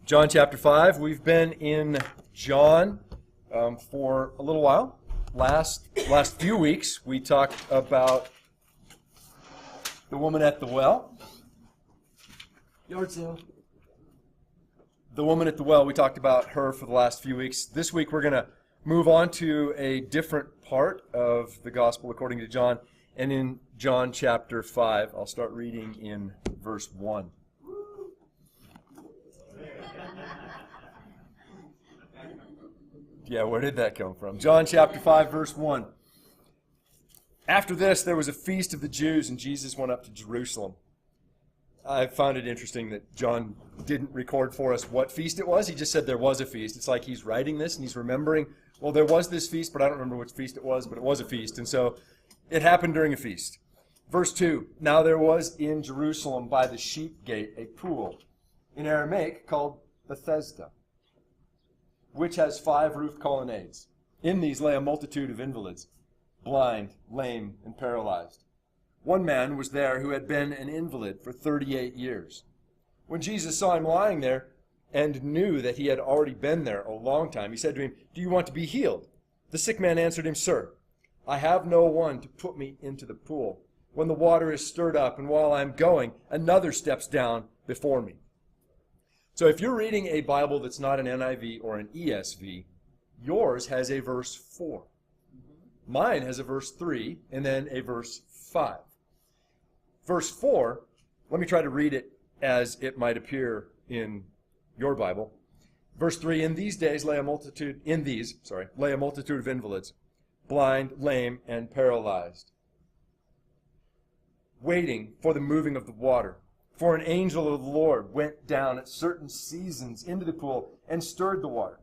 John chapter 5. We've been in John for a little while. Last few weeks, we talked about the woman at the well. Yard sale. The woman at the well, we talked about her for the last few weeks. This week, we're going to move on to a different part of the gospel according to John. And in John chapter 5, I'll start reading in verse 1. Yeah, where did that come from? John chapter 5, verse 1. After this, there was a feast of the Jews, and Jesus went up to Jerusalem. I found it interesting that John didn't record for us what feast it was. He just said there was a feast. It's like he's writing this, and he's remembering, well, there was this feast, but I don't remember which feast it was, but it was a feast. And so it happened during a feast. Verse 2, Now there was in Jerusalem by the sheep gate a pool, in Aramaic called Bethesda, which has 5 roofed colonnades. In these lay a multitude of invalids, blind, lame, and paralyzed. One man was there who had been an invalid for 38 years. When Jesus saw him lying there and knew that he had already been there a long time, he said to him, Do you want to be healed? The sick man answered him, Sir, I have no one to put me into the pool when the water is stirred up, and while I am going, another steps down before me. So if you're reading a Bible that's not an NIV or an ESV, yours has a verse 4. Mine has a verse 3 and then a verse 5. Verse 4, let me try to read it as it might appear in your Bible. Verse 3, In these lay a multitude of invalids, blind, lame, and paralyzed, waiting for the moving of the water. For an angel of the Lord went down at certain seasons into the pool and stirred the water.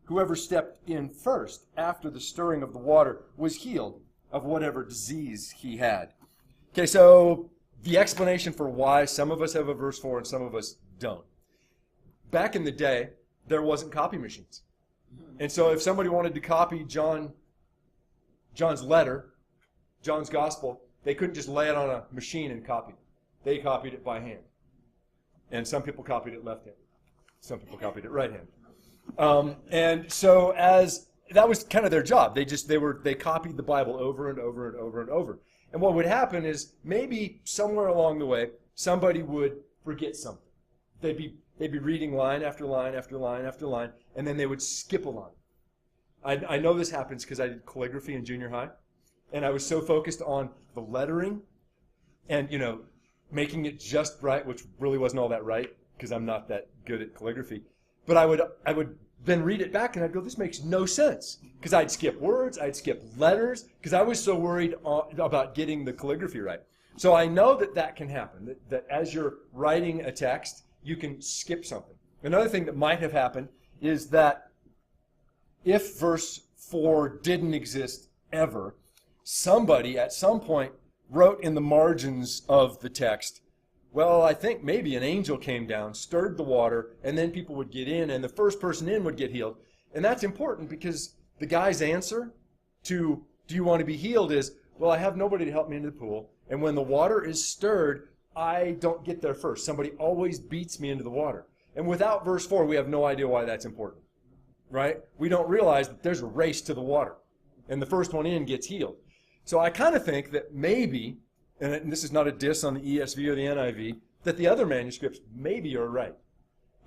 Whoever stepped in first after the stirring of the water was healed of whatever disease he had. Okay, so the explanation for why some of us have a verse 4 and some of us don't. Back in the day, there wasn't copy machines. And so if somebody wanted to copy John's letter, John's gospel, they couldn't just lay it on a machine and copy it. They copied it by hand. And some people copied it left hand. Some people copied it right hand. And so as that was kind of their job. They copied the Bible over and over and over and over. And what would happen is maybe somewhere along the way, somebody would forget something. They'd be reading line after line after line after line, and then they would skip a line. I know this happens because I did calligraphy in junior high, and I was so focused on the lettering and, making it just right, which really wasn't all that right because I'm not that good at calligraphy. But I would then read it back and I'd go, this makes no sense. Because I'd skip words, I'd skip letters, because I was so worried about getting the calligraphy right. So I know that can happen, that as you're writing a text, you can skip something. Another thing that might have happened is that if verse 4 didn't exist ever, somebody at some point wrote in the margins of the text, well, I think maybe an angel came down, stirred the water, and then people would get in, and the first person in would get healed. And that's important because the guy's answer to, do you want to be healed, is, well, I have nobody to help me into the pool, and when the water is stirred, I don't get there first. Somebody always beats me into the water. And without verse 4, we have no idea why that's important, right? We don't realize that there's a race to the water, and the first one in gets healed. So I kind of think that maybe, and this is not a diss on the ESV or the NIV, that the other manuscripts maybe are right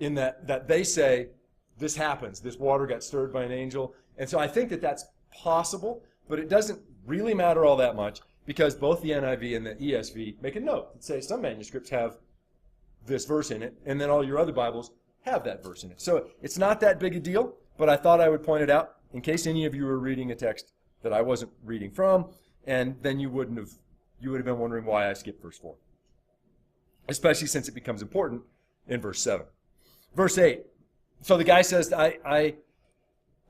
in that they say this happens, this water got stirred by an angel. And so I think that that's possible, but it doesn't really matter all that much because both the NIV and the ESV make a note that say some manuscripts have this verse in it, and then all your other Bibles have that verse in it. So it's not that big a deal, but I thought I would point it out in case any of you were reading a text that I wasn't reading from, and then you would have been wondering why I skipped verse 4. Especially since it becomes important in verse 7. Verse 8. So the guy says, I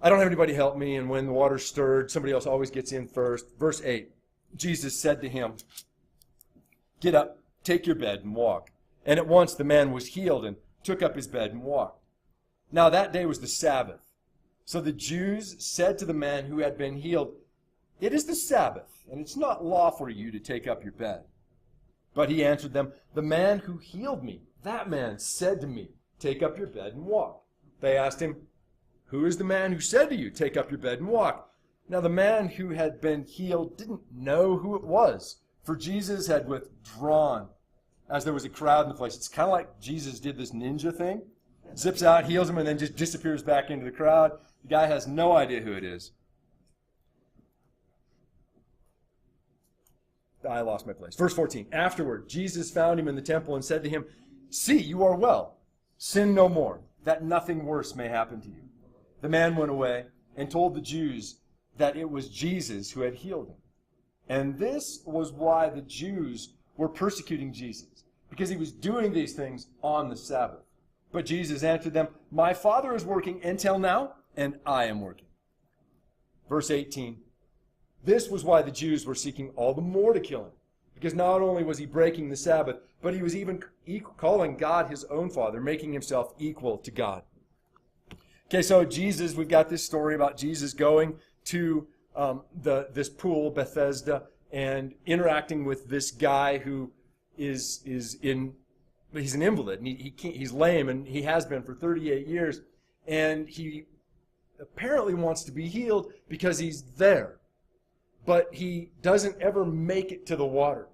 don't have anybody to help me, and when the water's stirred, somebody else always gets in first. Verse 8. Jesus said to him, Get up, take your bed, and walk. And at once the man was healed and took up his bed and walked. Now that day was the Sabbath. So the Jews said to the man who had been healed, It is the Sabbath, and it's not lawful for you to take up your bed. But he answered them, The man who healed me, that man said to me, take up your bed and walk. They asked him, who is the man who said to you, take up your bed and walk? Now the man who had been healed didn't know who it was, for Jesus had withdrawn as there was a crowd in the place. It's kind of like Jesus did this ninja thing. Zips out, heals him, and then just disappears back into the crowd. The guy has no idea who it is. I lost my place. Verse 14. Afterward, Jesus found him in the temple and said to him, see, you are well. Sin no more, that nothing worse may happen to you. The man went away and told the Jews that it was Jesus who had healed him. And this was why the Jews were persecuting Jesus, because he was doing these things on the Sabbath. But Jesus answered them, my Father is working until now, and I am working. Verse 18. This was why the Jews were seeking all the more to kill him, because not only was he breaking the Sabbath, but he was even calling God his own Father, making himself equal to God. Okay, so Jesus, we've got this story about Jesus going to this pool, Bethesda, and interacting with this guy who he's an invalid, and he's lame, and he has been for 38 years, and he apparently wants to be healed because he's there. But he doesn't ever make it to the water.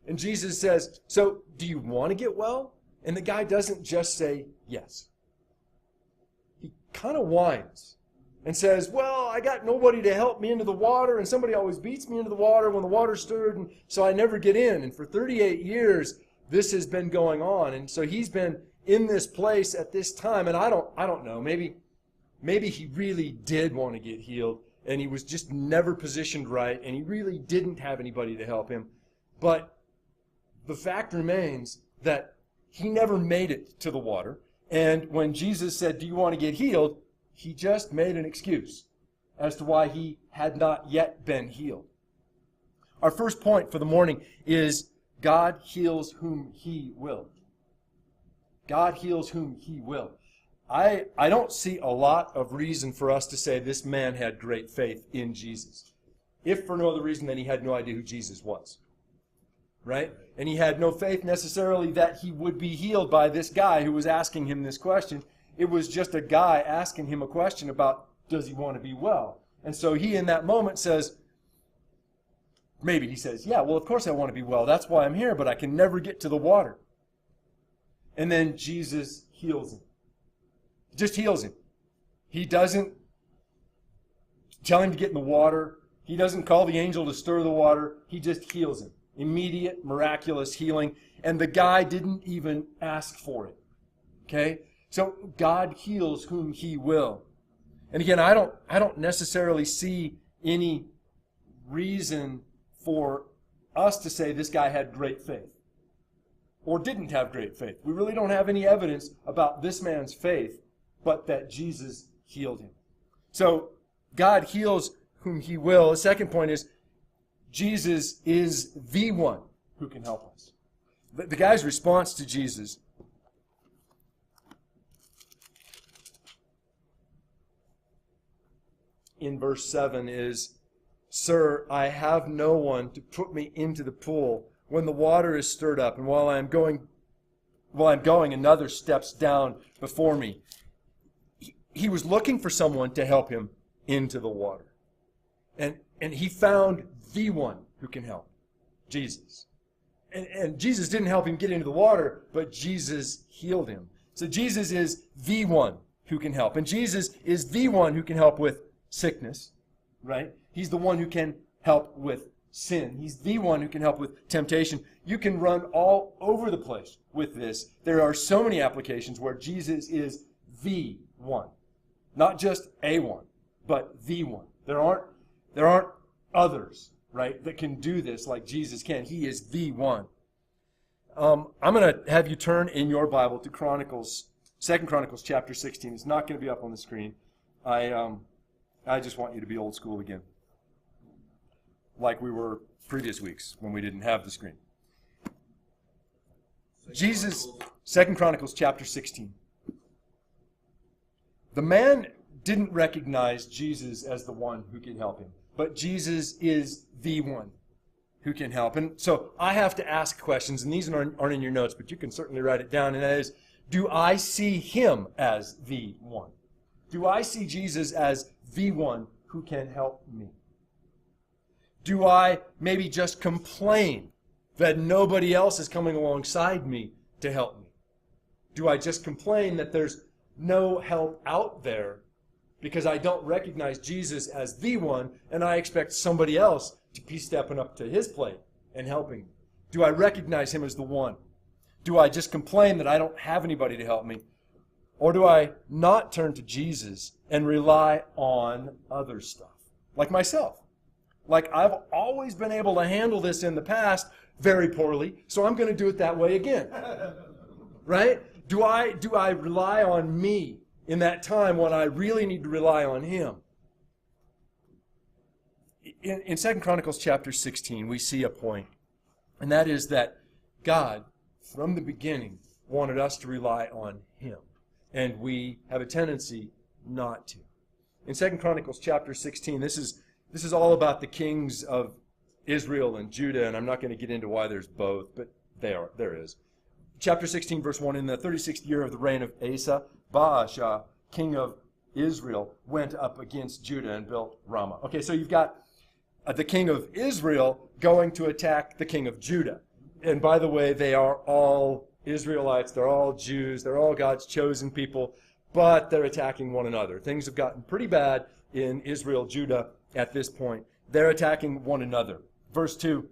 And Jesus says, so do you want to get well? And the guy doesn't just say yes. He kind of whines and says, well, I got nobody to help me into the water, and somebody always beats me into the water when the water's stirred, and so I never get in. And for 38 years, this has been going on. And so he's been in this place at this time, and I don't know, maybe he really did want to get healed, and he was just never positioned right, and he really didn't have anybody to help him. But the fact remains that he never made it to the water. And when Jesus said, do you want to get healed? He just made an excuse as to why he had not yet been healed. Our first point for the morning is God heals whom he will. God heals whom he will. I don't see a lot of reason for us to say this man had great faith in Jesus, if for no other reason than he had no idea who Jesus was, right? And he had no faith necessarily that he would be healed by this guy who was asking him this question. It was just a guy asking him a question about, does he want to be well? And so he, in that moment, says, maybe he says, yeah, well, of course I want to be well. That's why I'm here, but I can never get to the water. And then Jesus heals him. Just heals him. He doesn't tell him to get in the water. He doesn't call the angel to stir the water. He just heals him. Immediate, miraculous healing. And the guy didn't even ask for it. Okay? So God heals whom he will. And again, I don't necessarily see any reason for us to say this guy had great faith or didn't have great faith. We really don't have any evidence about this man's faith, but that Jesus healed him. So God heals whom he will. The second point is Jesus is the one who can help us. The guy's response to Jesus in verse 7 is, Sir, I have no one to put me into the pool when the water is stirred up, and while I'm going, another steps down before me. He was looking for someone to help him into the water. And he found the one who can help, Jesus. And Jesus didn't help him get into the water, but Jesus healed him. So Jesus is the one who can help. And Jesus is the one who can help with sickness, right? He's the one who can help with sin. He's the one who can help with temptation. You can run all over the place with this. There are so many applications where Jesus is the one. Not just a one, but the one. There aren't others, right, that can do this like Jesus can. He is the one. I'm going to have you turn in your Bible to Chronicles, 2 Chronicles chapter 16. It's not going to be up on the screen. I just want you to be old school again, like we were previous weeks when we didn't have the screen. Jesus, 2 Chronicles chapter 16. The man didn't recognize Jesus as the one who could help him, but Jesus is the one who can help. And so I have to ask questions, and these aren't in your notes, but you can certainly write it down, and that is, Do I see him as the one? Do I see Jesus as the one who can help me? Do I maybe just complain that nobody else is coming alongside me to help me? Do I just complain that there's no help out there because I don't recognize Jesus as the one and I expect somebody else to be stepping up to his plate and helping me? Do I recognize him as the one? Do I just complain that I don't have anybody to help me? Or do I not turn to Jesus and rely on other stuff? Like myself. Like I've always been able to handle this in the past very poorly, so I'm going to do it that way again. Right? Do I rely on me in that time when I really need to rely on him? In 2 Chronicles chapter 16, we see a point, and that is that God, from the beginning, wanted us to rely on him, and we have a tendency not to. In 2 Chronicles chapter 16, this is all about the kings of Israel and Judah, and I'm not going to get into why there's both, but there is. Chapter 16, verse 1, in the 36th year of the reign of Asa, Baasha, king of Israel, went up against Judah and built Ramah. Okay, so you've got the king of Israel going to attack the king of Judah. And by the way, they are all Israelites, they're all Jews, they're all God's chosen people, but they're attacking one another. Things have gotten pretty bad in Israel, Judah at this point. They're attacking one another. Verse 2,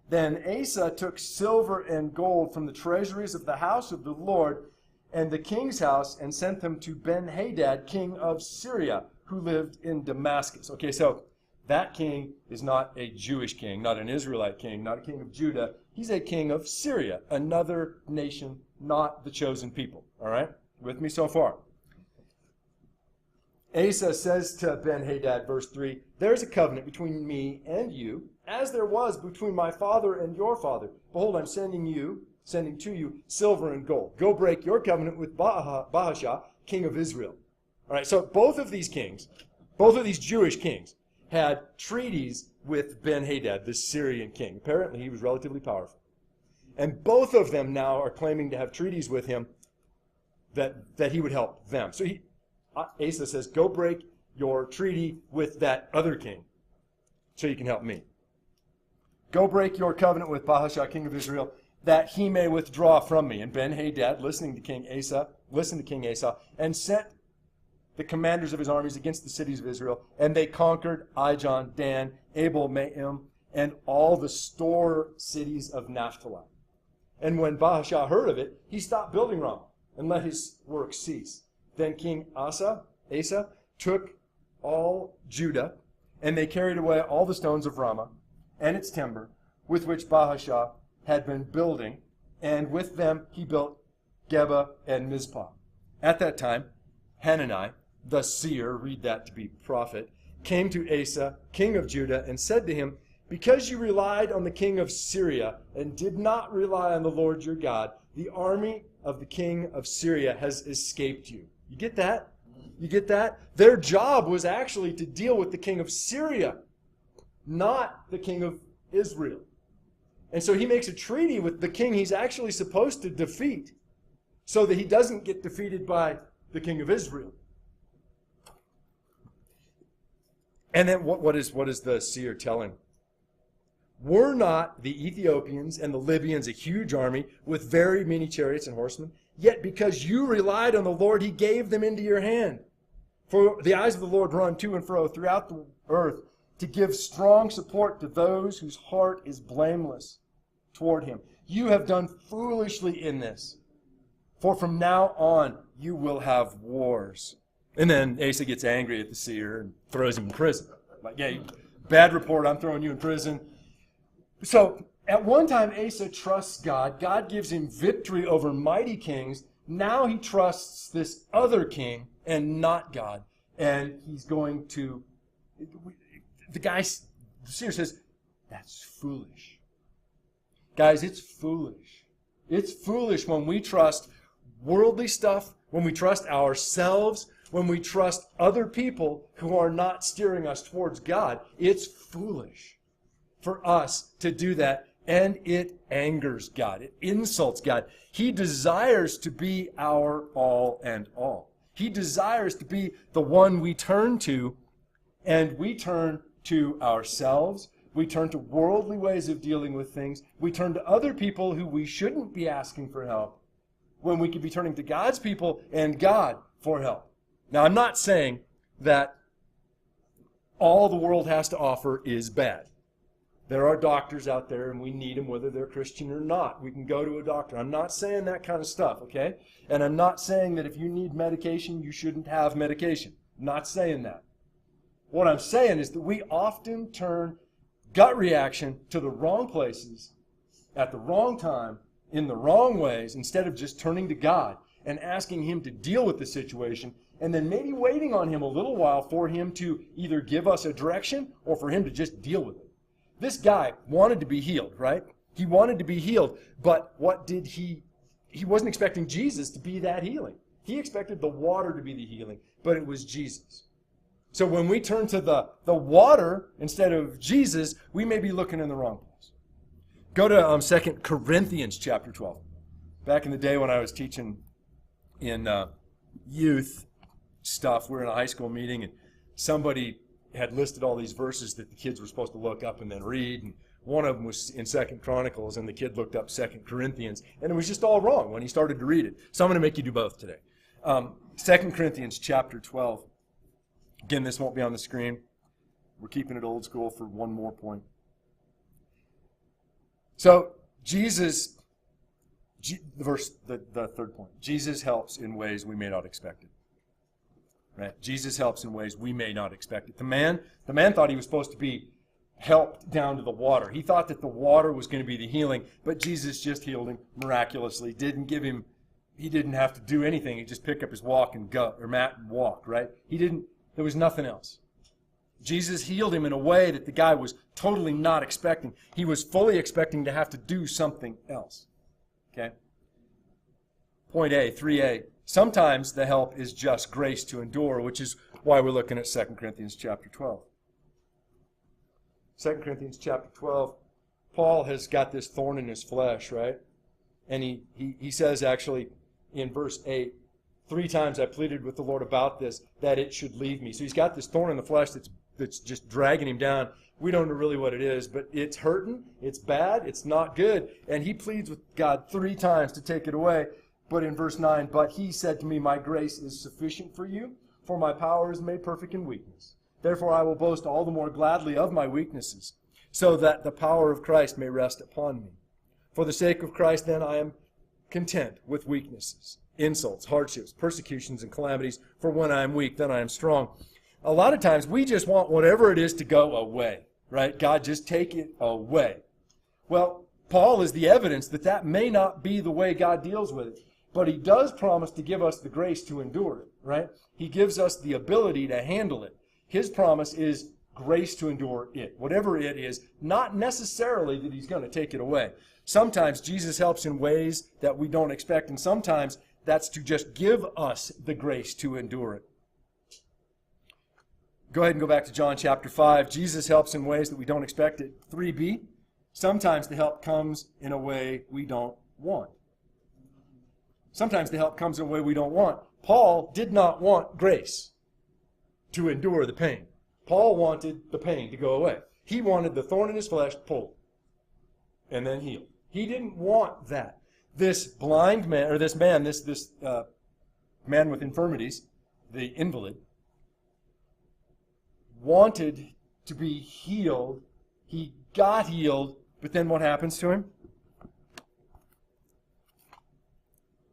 Then Asa took silver and gold from the treasuries of the house of the Lord and the king's house and sent them to Ben-Hadad, king of Syria, who lived in Damascus. Okay, so that king is not a Jewish king, not an Israelite king, not a king of Judah. He's a king of Syria, another nation, not the chosen people. All right? With me so far? Asa says to Ben-Hadad, verse 3, There's a covenant between me and you, as there was between my father and your father. Behold, I'm sending to you silver and gold. Go break your covenant with Baasha, king of Israel. All right, so both of these kings, both of these Jewish kings, had treaties with Ben-Hadad, the Syrian king. Apparently, he was relatively powerful. And both of them now are claiming to have treaties with him that he would help them. So Asa says, go break your treaty with that other king so you can help me. Go break your covenant with Baasha, king of Israel, that he may withdraw from me. And Ben-Hadad, listened to King Asa, and sent the commanders of his armies against the cities of Israel, and they conquered Ijon, Dan, Abel-Maim, and all the store cities of Naphtali. And when Baasha heard of it, he stopped building Ramah and let his work cease. Then King Asa took all Judah, and they carried away all the stones of Ramah and its timber, with which Baasha had been building, and with them he built Geba and Mizpah. At that time, Hanani, the seer, read that to be prophet, came to Asa, king of Judah, and said to him, Because you relied on the king of Syria and did not rely on the Lord your God, the army of the king of Syria has escaped you. You get that? You get that? Their job was actually to deal with the king of Syria, not the king of Israel. And so he makes a treaty with the king he's actually supposed to defeat so that he doesn't get defeated by the king of Israel. And then what is the seer telling? Were not the Ethiopians and the Libyans a huge army with very many chariots and horsemen? Yet because you relied on the Lord, he gave them into your hand. For the eyes of the Lord run to and fro throughout the earth to give strong support to those whose heart is blameless toward him. You have done foolishly in this. For from now on you will have wars. And then Asa gets angry at the seer and throws him in prison. Like, yeah, bad report, I'm throwing you in prison. So, at one time, Asa trusts God. God gives him victory over mighty kings. Now he trusts this other king and not God. And he's going to... The seer says, that's foolish. Guys, it's foolish. It's foolish when we trust worldly stuff, when we trust ourselves, when we trust other people who are not steering us towards God. It's foolish for us to do that and it angers God. It insults God. He desires to be our all and all. He desires to be the one we turn to, and we turn to ourselves. We turn to worldly ways of dealing with things. We turn to other people who we shouldn't be asking for help, when we could be turning to God's people and God for help. Now, I'm not saying that all the world has to offer is bad. There are doctors out there, and we need them whether they're Christian or not. We can go to a doctor. I'm not saying that kind of stuff, okay? And I'm not saying that if you need medication, you shouldn't have medication. I'm not saying that. What I'm saying is that we often turn gut reaction to the wrong places, at the wrong time, in the wrong ways, instead of just turning to God and asking Him to deal with the situation, and then maybe waiting on Him a little while for Him to either give us a direction or for Him to just deal with it. This guy wanted to be healed, right? He wanted to be healed, but what did he wasn't expecting Jesus to be that healing. He expected the water to be the healing, but it was Jesus. So when we turn to the water instead of Jesus, we may be looking in the wrong place. Go to 2 Corinthians chapter 12. Back in the day when I was teaching in youth stuff, we were in a high school meeting, and somebody had listed all these verses that the kids were supposed to look up and then read, and one of them was in 2 Chronicles, and the kid looked up 2 Corinthians, and it was just all wrong when he started to read it. So I'm going to make you do both today. 2 Corinthians chapter 12. Again, this won't be on the screen. We're keeping it old school for one more point. So, Jesus, the third point. Jesus helps in ways we may not expect it. Right? Jesus helps in ways we may not expect it. The man thought he was supposed to be helped down to the water. He thought that the water was going to be the healing, but Jesus just healed him miraculously. He didn't have to do anything. He just pick up his walk and go, or mat and walk, right? There was nothing else. Jesus healed him in a way that the guy was totally not expecting. He was fully expecting to have to do something else. Okay? Point A, 3A. Sometimes the help is just grace to endure, which is why we're looking at 2 Corinthians chapter 12. 2 Corinthians chapter 12, Paul has got this thorn in his flesh, right? And he says actually in verse 8, 3 times I pleaded with the Lord about this, that it should leave me. So he's got this thorn in the flesh that's just dragging him down. We don't know really what it is, but it's hurting, it's bad, it's not good. And he pleads with God 3 times to take it away. But in verse 9, but he said to me, my grace is sufficient for you, for my power is made perfect in weakness. Therefore I will boast all the more gladly of my weaknesses, so that the power of Christ may rest upon me. For the sake of Christ, then, I am content with weaknesses, insults, hardships, persecutions, and calamities. For when I am weak, then I am strong. A lot of times we just want whatever it is to go away, right? God, just take it away. Well, Paul is the evidence that may not be the way God deals with it. But he does promise to give us the grace to endure it, right? He gives us the ability to handle it. His promise is grace to endure it, whatever it is, not necessarily that he's going to take it away. Sometimes Jesus helps in ways that we don't expect, and sometimes that's to just give us the grace to endure it. Go ahead and go back to John chapter 5. Jesus helps in ways that we don't expect it. 3b, sometimes the help comes in a way we don't want. Sometimes the help comes in a way we don't want. Paul did not want grace to endure the pain. Paul wanted the pain to go away. He wanted the thorn in his flesh pulled and then healed. He didn't want that. This blind man, or this man with infirmities, the invalid, wanted to be healed. He got healed, but then what happens to him?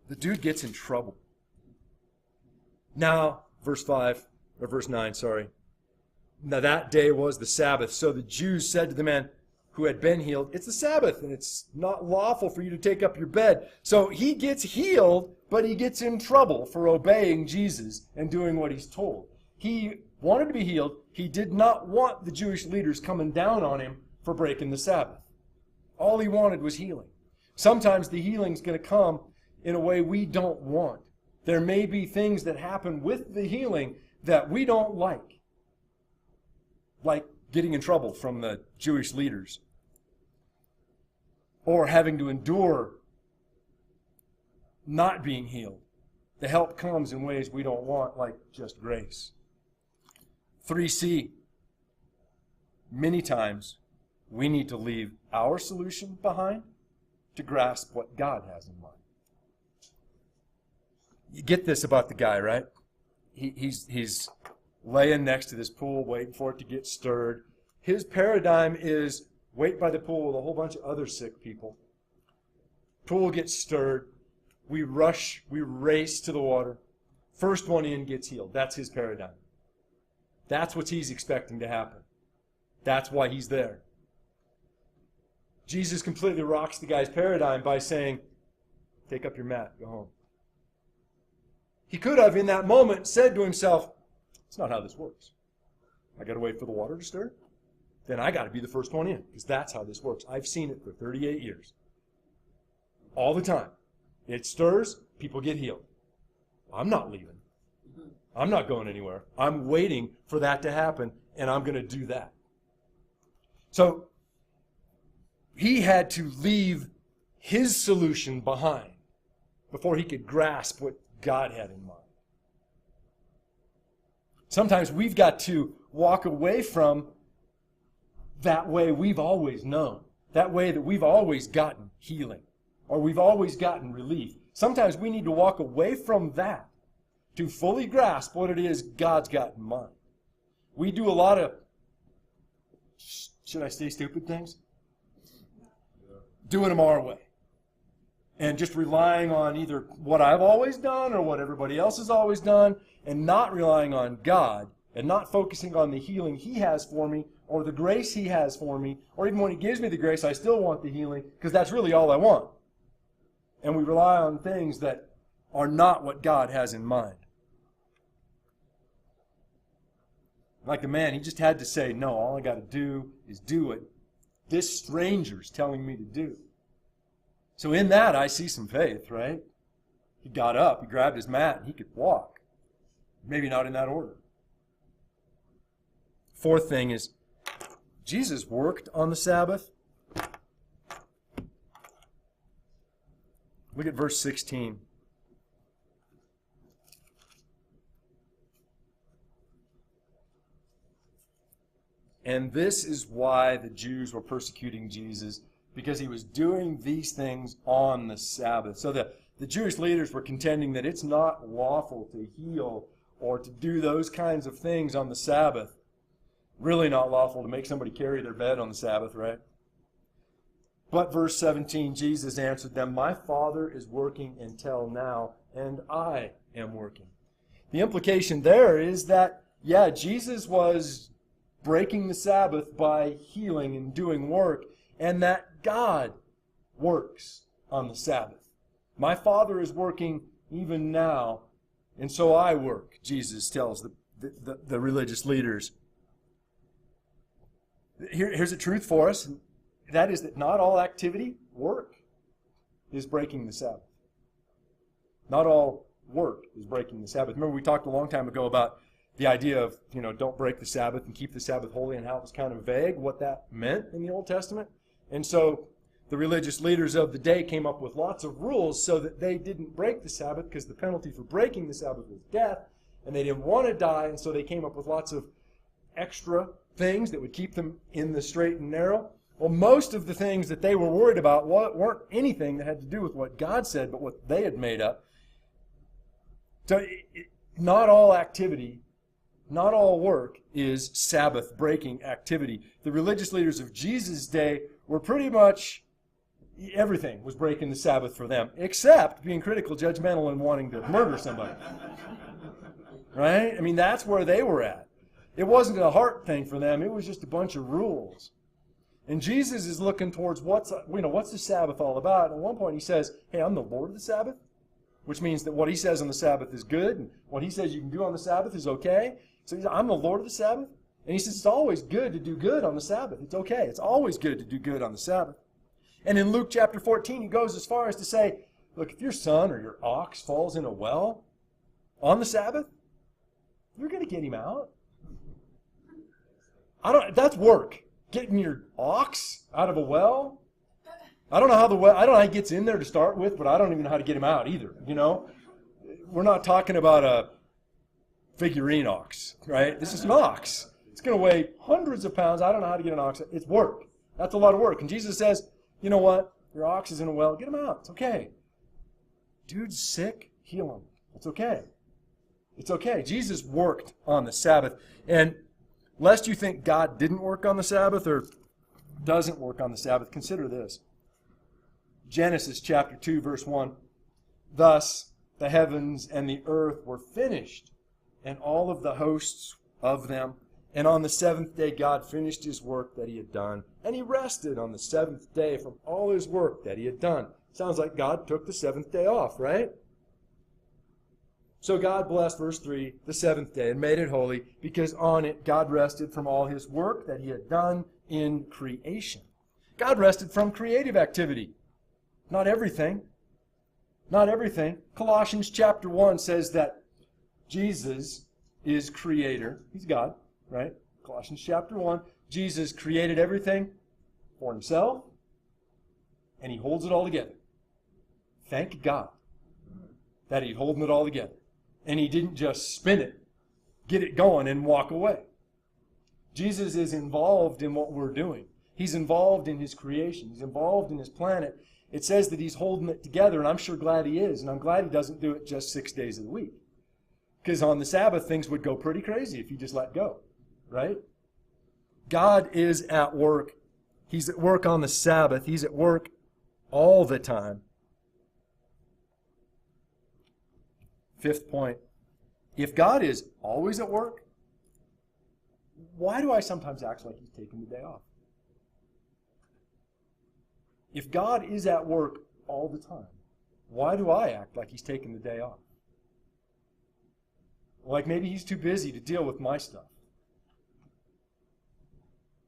The dude gets in trouble. Now, verse 9, sorry. Now that day was the Sabbath. So the Jews said to the man who had been healed, it's the Sabbath, and it's not lawful for you to take up your bed. So he gets healed, but he gets in trouble for obeying Jesus and doing what he's told. He wanted to be healed. He did not want the Jewish leaders coming down on him for breaking the Sabbath. All he wanted was healing. Sometimes the healing's going to come in a way we don't want. There may be things that happen with the healing that we don't like getting in trouble from the Jewish leaders. or having to endure not being healed. The help comes in ways we don't want, like just grace. 3C. Many times we need to leave our solution behind to grasp what God has in mind. You get this about the guy, right? He's laying next to this pool, waiting for it to get stirred. His paradigm is wait by the pool with a whole bunch of other sick people. Pool gets stirred. We race to the water. First one in gets healed. That's his paradigm. That's what he's expecting to happen. That's why he's there. Jesus completely rocks the guy's paradigm by saying, take up your mat, go home. He could have, in that moment, said to himself, it's not how this works. I got to wait for the water to stir. Then I got to be the first one in, because that's how this works. I've seen it for 38 years. All the time. It stirs, people get healed. I'm not leaving. I'm not going anywhere. I'm waiting for that to happen, and I'm going to do that. So, he had to leave his solution behind before he could grasp what God had in mind. Sometimes we've got to walk away from that way we've always known, that way that we've always gotten healing, or we've always gotten relief. Sometimes we need to walk away from that to fully grasp what it is God's got in mind. We do a lot of, should I say stupid things? Doing them our way. And just relying on either what I've always done or what everybody else has always done, and not relying on God, and not focusing on the healing He has for me, or the grace He has for me, or even when He gives me the grace, I still want the healing, because that's really all I want. And we rely on things that are not what God has in mind. Like the man, he just had to say, no, all I got to do is do what this stranger's telling me to do. So in that, I see some faith, right? He got up, he grabbed his mat, and he could walk. Maybe not in that order. Fourth thing is, Jesus worked on the Sabbath. Look at verse 16. And this is why the Jews were persecuting Jesus, because he was doing these things on the Sabbath. So the Jewish leaders were contending that it's not lawful to heal or to do those kinds of things on the Sabbath. Really not lawful to make somebody carry their bed on the Sabbath, right? But verse 17, Jesus answered them, my Father is working until now, and I am working. The implication there is that, yeah, Jesus was breaking the Sabbath by healing and doing work, and that God works on the Sabbath. My Father is working even now, and so I work, Jesus tells the religious leaders. Here's a truth for us, and that is that not all activity, work, is breaking the Sabbath. Not all work is breaking the Sabbath. Remember we talked a long time ago about the idea of, don't break the Sabbath and keep the Sabbath holy, and how it was kind of vague what that meant in the Old Testament. And so the religious leaders of the day came up with lots of rules so that they didn't break the Sabbath, because the penalty for breaking the Sabbath was death, and they didn't want to die, and so they came up with lots of extra things that would keep them in the straight and narrow. Well, most of the things that they were worried about weren't anything that had to do with what God said, but what they had made up. So not all activity, not all work is Sabbath-breaking activity. The religious leaders of Jesus' day were pretty much, everything was breaking the Sabbath for them, except being critical, judgmental, and wanting to murder somebody. Right? I mean, that's where they were at. It wasn't a heart thing for them. It was just a bunch of rules. And Jesus is looking towards what's the Sabbath all about. At one point he says, hey, I'm the Lord of the Sabbath, which means that what he says on the Sabbath is good, and what he says you can do on the Sabbath is okay. So he says, I'm the Lord of the Sabbath. And he says it's always good to do good on the Sabbath. It's okay. It's always good to do good on the Sabbath. And in Luke chapter 14, he goes as far as to say, look, if your son or your ox falls in a well on the Sabbath, you're going to get him out. That's work. Getting your ox out of a well? I don't know how he gets in there to start with, but I don't even know how to get him out either, We're not talking about a figurine ox, right? This is an ox. It's going to weigh hundreds of pounds. I don't know how to get an ox. It's work. That's a lot of work. And Jesus says, you know what? Your ox is in a well. Get him out. It's okay. Dude's sick. Heal him. It's okay. It's okay. Jesus worked on the Sabbath. And lest you think God didn't work on the Sabbath or doesn't work on the Sabbath, consider this. Genesis chapter 2, verse 1. Thus the heavens and the earth were finished, and all of the hosts of them. And on the seventh day God finished his work that he had done, and he rested on the seventh day from all his work that he had done. Sounds like God took the seventh day off, right? So God blessed, verse 3, the seventh day and made it holy, because on it God rested from all his work that he had done in creation. God rested from creative activity. Not everything. Not everything. Colossians chapter 1 says that Jesus is creator. He's God, right? Colossians chapter 1. Jesus created everything for himself, and he holds it all together. Thank God that he's holding it all together. And he didn't just spin it, get it going, and walk away. Jesus is involved in what we're doing. He's involved in his creation. He's involved in his planet. It says that he's holding it together, and I'm sure glad he is. And I'm glad he doesn't do it just 6 days of the week. Because on the Sabbath, things would go pretty crazy if you just let go, right? God is at work. He's at work on the Sabbath. He's at work all the time. Fifth point. If God is always at work, why do I sometimes act like he's taking the day off? If God is at work all the time, why do I act like he's taking the day off? Like maybe he's too busy to deal with my stuff.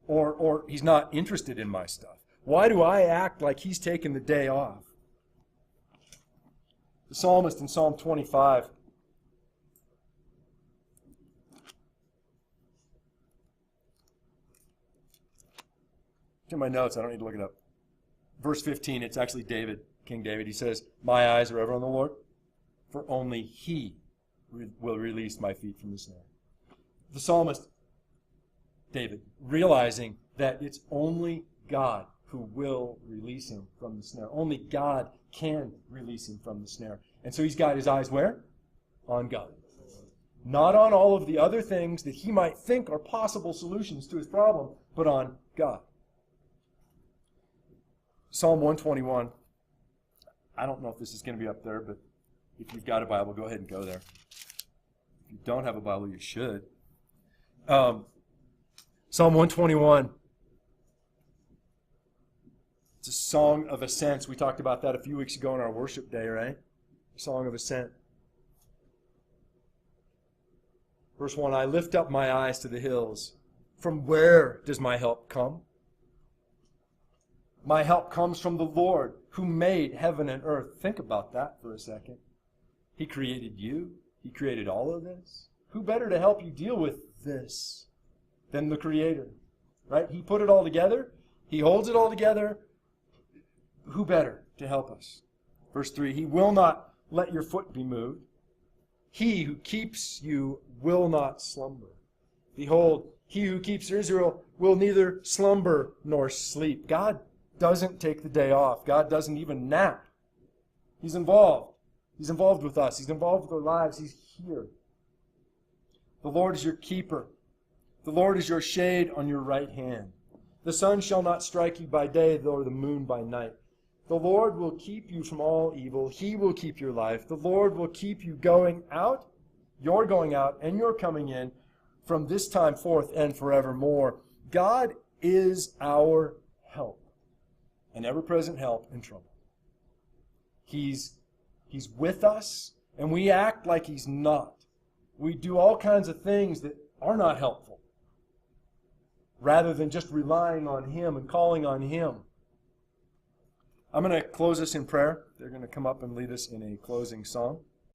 Or he's not interested in my stuff. Why do I act like he's taking the day off? The psalmist in Psalm 25 in my notes, I don't need to look it up. Verse 15, it's actually David, King David. He says, my eyes are ever on the Lord, for only he will release my feet from the snare. The psalmist, David, realizing that it's only God who will release him from the snare. Only God can release him from the snare. And so he's got his eyes where? On God. Not on all of the other things that he might think are possible solutions to his problem, but on God. Psalm 121. I don't know if this is going to be up there, but if you've got a Bible, go ahead and go there. If you don't have a Bible, you should. Psalm 121. It's a song of ascents. We talked about that a few weeks ago on our worship day, right? Song of ascent. Verse 1, I lift up my eyes to the hills. From where does my help come? My help comes from the Lord who made heaven and earth. Think about that for a second. He created you. He created all of this. Who better to help you deal with this than the Creator? Right? He put it all together. He holds it all together. Who better to help us? Verse 3, he will not let your foot be moved. He who keeps you will not slumber. Behold, he who keeps Israel will neither slumber nor sleep. God doesn't take the day off. God doesn't even nap. He's involved. He's involved with us. He's involved with our lives. He's here. The Lord is your keeper. The Lord is your shade on your right hand. The sun shall not strike you by day, nor the moon by night. The Lord will keep you from all evil. He will keep your life. The Lord will keep you going out, your going out, and your coming in from this time forth and forevermore. God is our help, an ever-present help in trouble. He's with us, and we act like he's not. We do all kinds of things that are not helpful, rather than just relying on him and calling on him. I'm going to close us in prayer. They're going to come up and lead us in a closing song.